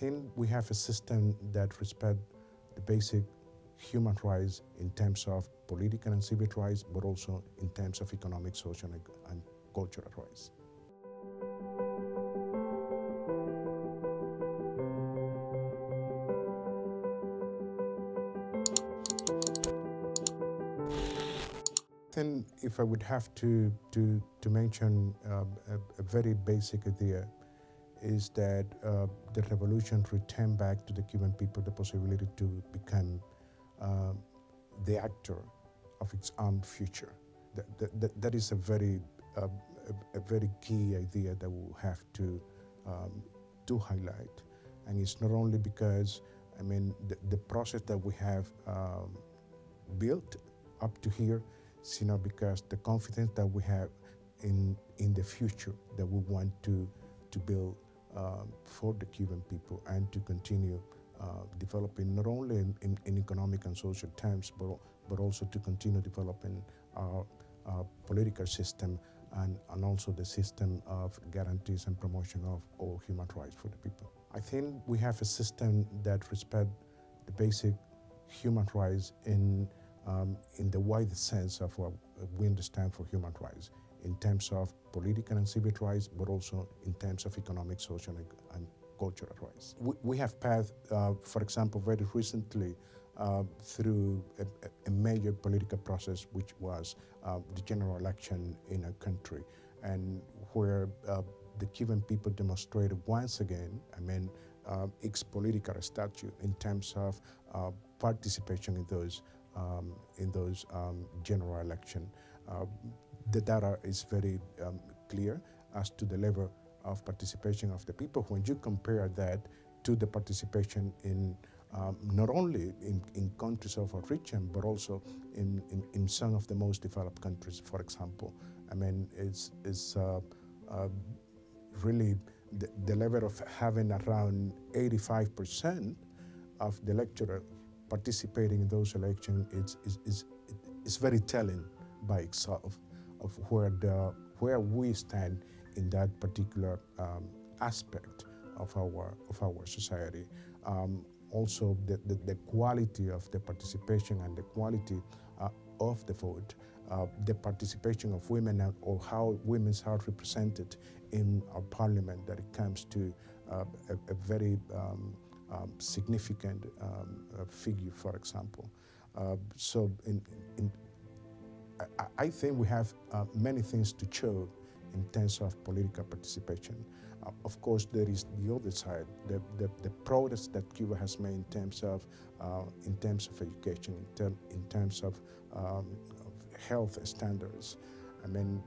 think we have a system that respects the basic human rights in terms of political and civic rights, but also in terms of economic, social, and cultural rights. Then, if I would have to mention a very basic idea, is that the revolution returned back to the Cuban people the possibility to become the actor of its own future. That is a very key idea that we have to highlight. And it's not only because, I mean, the process that we have built up to here, sino because the confidence that we have in the future that we want to build for the Cuban people and to continue developing not only in economic and social terms, but also to continue developing our political system and also the system of guarantees and promotion of all human rights for the people. I think we have a system that respects the basic human rights in the widest sense of what we understand for human rights, in terms of political and civic rights, but also in terms of economic, social, and cultural rights. We have passed, for example, very recently through a major political process, which was the general election in our country, and where the Cuban people demonstrated once again, I mean, its political stature in terms of participation in those general election. The data is very clear as to the level of participation of the people. When you compare that to the participation in not only in countries of our region, but also in some of the most developed countries, for example. I mean, it's really the level of having around 85% of the electorate participating in those elections is very telling by itself of where we stand in that particular aspect of our society. Also, the quality of the participation and the quality of the vote, the participation of women, or how women are represented in our parliament, that it comes to a very significant figure, for example. So I think we have many things to show in terms of political participation. Of course, there is the other side, the progress that Cuba has made in terms of education, in terms of health standards. I mean,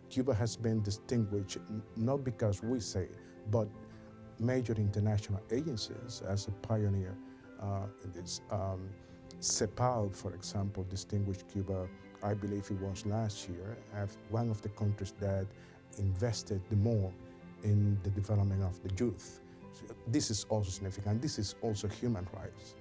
Cuba has been distinguished not because we say, but major international agencies as a pioneer. CEPAL, for example, distinguished Cuba, I believe it was last year, as one of the countries that invested the more in the development of the youth. So this is also significant. This is also human rights.